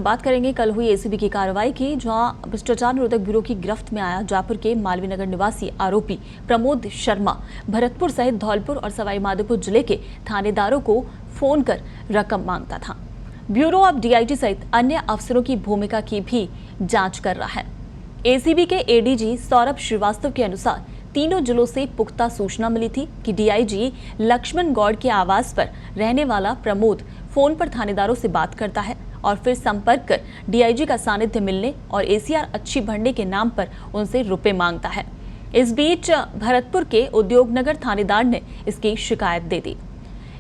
बात करेंगे कल हुई एसीबी की कार्रवाई की, जहां भ्रष्टाचार निरोधक ब्यूरो की गिरफ्त में आया जयपुर के मालवीय नगर निवासी आरोपी प्रमोद शर्मा भरतपुर सहित धौलपुर और सवाईमाधोपुर जिले के थानेदारों को फोन कर रकम मांगता था। ब्यूरो अब डीआईजी सहित अन्य अफसरों की भूमिका की भी जांच कर रहा है। एसीबी के एडीजी सौरभ श्रीवास्तव के अनुसार तीनों जिलों से पुख्ता सूचना मिली थी कि डीआईजी लक्ष्मण गौड़ के आवास पर रहने वाला प्रमोद फोन पर थानेदारों से बात करता है और फिर संपर्क कर डीआईजी का सानिध्य मिलने और एसीआर अच्छी भरने के नाम पर उनसे रुपए मांगता है। इस बीच भरतपुर के उद्योग नगर थानेदार ने इसकी शिकायत दे दी।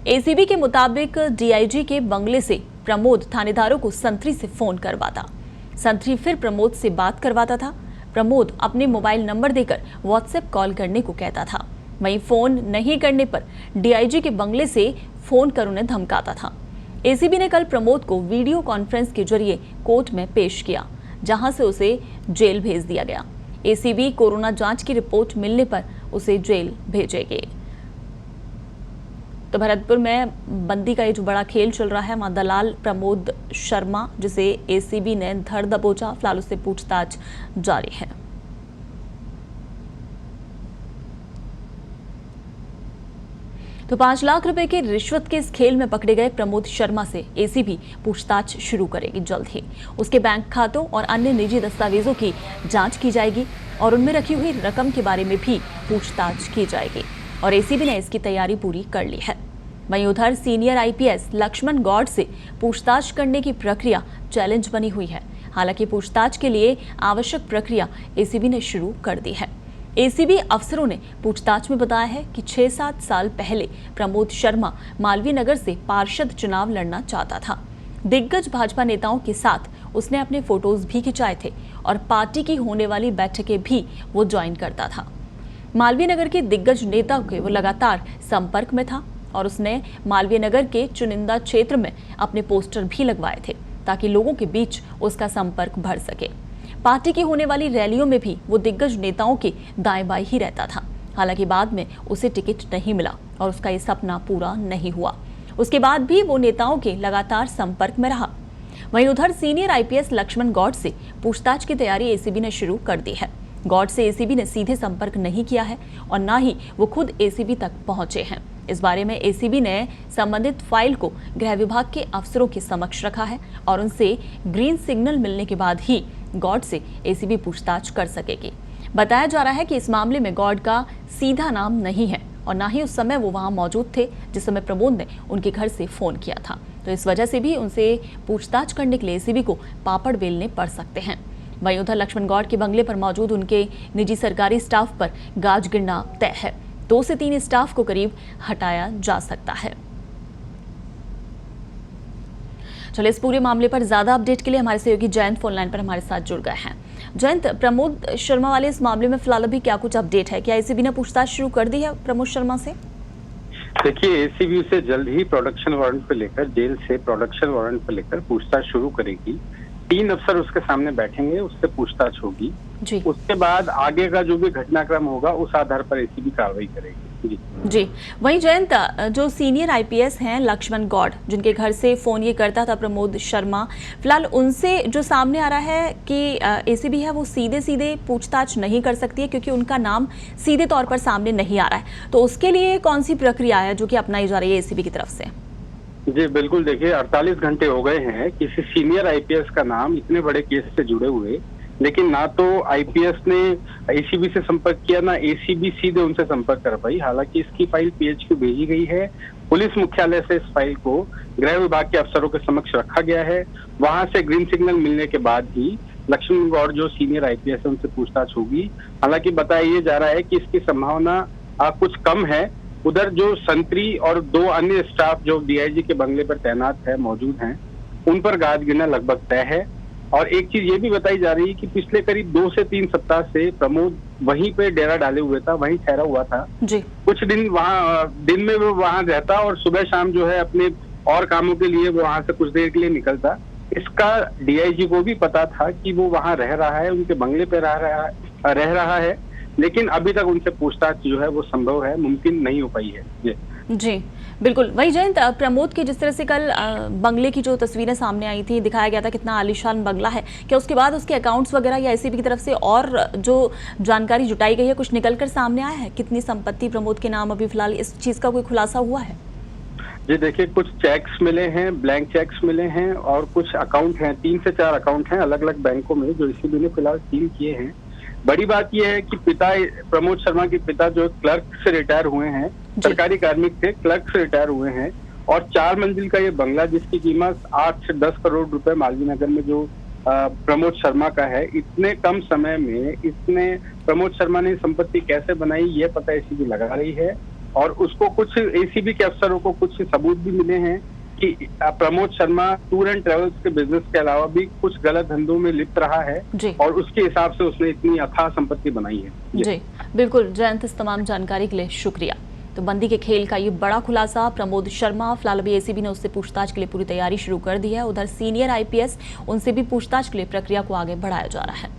एसीबी के मुताबिक डीआईजी के बंगले से प्रमोद थानेदारों को संतरी से फोन करवाता, संतरी फिर प्रमोद से बात करवाता था। प्रमोद अपने मोबाइल नंबर देकर व्हाट्सएप कॉल करने को कहता था। वहीं फोन नहीं करने पर डीआईजी के बंगले से फोन कर उन्हें धमकाता था। एसीबी ने कल प्रमोद को वीडियो कॉन्फ्रेंस के जरिए कोर्ट में पेश किया, जहां से उसे जेल भेज दिया गया। एसीबी कोरोना जांच की रिपोर्ट मिलने पर उसे जेल भेजेगी। तो भरतपुर में बंदी का ये जो बड़ा खेल चल रहा है, मादलाल प्रमोद शर्मा, जिसे एसीबी ने धर दबोचा, फिलहाल उससे पूछताछ जारी है। तो 5 लाख रुपए की रिश्वत के इस खेल में पकड़े गए प्रमोद शर्मा से एसीबी पूछताछ शुरू करेगी जल्द ही। उसके बैंक खातों और अन्य निजी दस्तावेजों की जांच की जाएगी और उनमें रखी हुई रकम के बारे में भी पूछताछ की जाएगी और एसीबी ने इसकी तैयारी पूरी कर ली है। वहीं उधर सीनियर आईपीएस लक्ष्मण गौड़ से पूछताछ करने की प्रक्रिया चैलेंज बनी हुई है। हालांकि पूछताछ के लिए आवश्यक प्रक्रिया एसीबी ने शुरू कर दी है। एसीबी अफसरों ने पूछताछ में बताया है कि 6-7 साल पहले प्रमोद शर्मा मालवीय नगर से पार्षद चुनाव लड़ना चाहता था। दिग्गज भाजपा नेताओं के साथ उसने अपने फोटोज भी खिंचाए थे और पार्टी की होने वाली बैठकें भी वो ज्वाइन करता था। मालवीय नगर के दिग्गज नेता के वो लगातार संपर्क में था और उसने मालवीय नगर के चुनिंदा क्षेत्र में अपने पोस्टर भी लगवाए थे ताकि लोगों के बीच उसका संपर्क बढ़ सके। पार्टी की होने वाली रैलियों में भी वो दिग्गज नेताओं के दाएं बाएं ही रहता था। हालांकि बाद में उसे टिकट नहीं मिला और उसका ये सपना पूरा नहीं हुआ। उसके बाद भी वो नेताओं के लगातार संपर्क में रहा। वहीं उधर सीनियर आईपीएस लक्ष्मण गौड़ से पूछताछ की तैयारी एसीबी ने शुरू कर दी है। गौड़ से एसीबी ने सीधे संपर्क नहीं किया है और न ही वो खुद एसीबी तक पहुंचे हैं। इस बारे में एसीबी ने संबंधित फाइल को गृह विभाग के अफसरों के समक्ष रखा है और उनसे ग्रीन सिग्नल मिलने के बाद ही गौड़ से एसीबी पूछताछ कर सकेगी। बताया जा रहा है कि इस मामले में गौड़ का सीधा नाम नहीं है और ना ही उस समय वो वहां मौजूद थे जिस समय प्रमोद ने उनके घर से फोन किया था। तो इस वजह से भी उनसे पूछताछ करने के लिए एसीबी को पापड़ बेलने पड़ सकते हैं। वहीं उधर लक्ष्मण गौड़ के बंगले पर मौजूद उनके निजी सरकारी स्टाफ पर गाज गिरना तय है। 2 से 3 स्टाफ को करीब हटाया जा सकता है। चलिए, इस पूरे मामले पर ज्यादा अपडेट के लिए हमारे सहयोगी जयंत फोन लाइन पर हमारे साथ जुड़ गए हैं। जयंत, प्रमोद शर्मा वाले इस मामले में फिलहाल अभी क्या कुछ अपडेट है? क्या एसीबी ने पूछताछ शुरू कर दी है प्रमोद शर्मा से? देखिए, एसीबी से जल्द ही प्रोडक्शन वारंट पर लेकर जेल से प्रोडक्शन वारंट पर लेकर पूछताछ शुरू करेगी। 3 अफसर उसके सामने बैठेंगे, उससे पूछताछ होगी जी। उसके बाद आगे का जो भी घटनाक्रम होगा उस आधार पर एसीबी कार्रवाई करेगी। जी। वहीं जयंत, जो सीनियर आईपीएस हैं लक्ष्मण गौड़, जिनके घर से फोन ये करता था प्रमोद शर्मा, फिलहाल उनसे जो सामने आ रहा है कि एसीबी है वो सीधे सीधे पूछताछ नहीं कर सकती है क्योंकि उनका नाम सीधे तौर पर सामने नहीं आ रहा है। तो उसके लिए कौन सी प्रक्रिया है जो कि अपनाई जा रही है एसीबी की तरफ से? जी बिल्कुल, देखिए 48 घंटे हो गए हैं किसी सीनियर आईपीएस का नाम इतने बड़े केस से जुड़े हुए, लेकिन ना तो आईपीएस ने एसीबी से संपर्क किया, ना एसीबी सीधे उनसे संपर्क कर पाई। हालांकि इसकी फाइल पीएचक्यू भेजी गई है। पुलिस मुख्यालय से इस फाइल को गृह विभाग के अफसरों के समक्ष रखा गया है। वहां से ग्रीन सिग्नल मिलने के बाद ही लक्ष्मण गौड़ जो सीनियर आईपीएस है उनसे पूछताछ होगी। हालांकि बताया जा रहा है कि इसकी संभावना कुछ कम है। उधर जो संतरी और 2 अन्य स्टाफ जो डीआईजी के बंगले पर तैनात है मौजूद हैं, उन पर गाज गिरना लगभग तय है। और एक चीज ये भी बताई जा रही है कि पिछले करीब 2 से 3 सप्ताह से प्रमोद वहीं पे डेरा डाले हुए था, वहीं ठहरा हुआ था जी। कुछ दिन वहाँ दिन में वो वहां रहता और सुबह शाम जो है अपने और कामों के लिए वो वहां से कुछ देर के लिए निकलता। इसका डीआईजी को भी पता था कि वो वहां रह रहा है, उनके बंगले पे रह रहा है, लेकिन अभी तक उनसे पूछताछ जो है वो संभव है, मुमकिन नहीं हो पाई है। जी। बिल्कुल वही जयंत, प्रमोद की जिस तरह से कल बंगले की जो तस्वीरें सामने आई थी, दिखाया गया था कितना आलीशान बंगला है, क्या उसके बाद उसके अकाउंट्स वगैरह या एसीबी की तरफ से और जो जानकारी जुटाई गई है कुछ निकलकर सामने आया है? कितनी संपत्ति प्रमोद के नाम अभी फिलहाल, इस चीज का कोई खुलासा हुआ है? जी देखिए, कुछ चेक्स मिले हैं, ब्लैंक चेक्स मिले हैं और कुछ अकाउंट हैं, 3 से 4 अकाउंट हैं अलग अलग बैंकों में जो ईसीबी ने फिलहाल सील किए हैं। बड़ी बात यह है कि पिता प्रमोद शर्मा के पिता जो क्लर्क से रिटायर हुए हैं, सरकारी कार्मिक थे, क्लर्क से रिटायर हुए हैं और 4 मंजिल का ये बंगला जिसकी कीमत 8 से 10 करोड़ रुपए मालवीय नगर में जो प्रमोद शर्मा का है, इतने कम समय में इतने प्रमोद शर्मा ने संपत्ति कैसे बनाई ये पता एसीबी लगा रही है। और उसको कुछ एसीबी के अफसरों को कुछ सबूत भी मिले हैं कि Pramod Sharma tour and travels के बिजनेस के अलावा भी कुछ गलत धंधों में लिप्त रहा है और उसके हिसाब से उसने इतनी अथाह संपत्ति बनाई है। जी बिल्कुल जयंत, इस तमाम जानकारी के लिए शुक्रिया। तो बंदी के खेल का ये बड़ा खुलासा प्रमोद शर्मा, फिलहाल अभी एसीबी ने उससे पूछताछ के लिए पूरी तैयारी शुरू कर दी है। उधर सीनियर आईपीएस, उनसे भी पूछताछ के लिए प्रक्रिया को आगे बढ़ाया जा रहा है।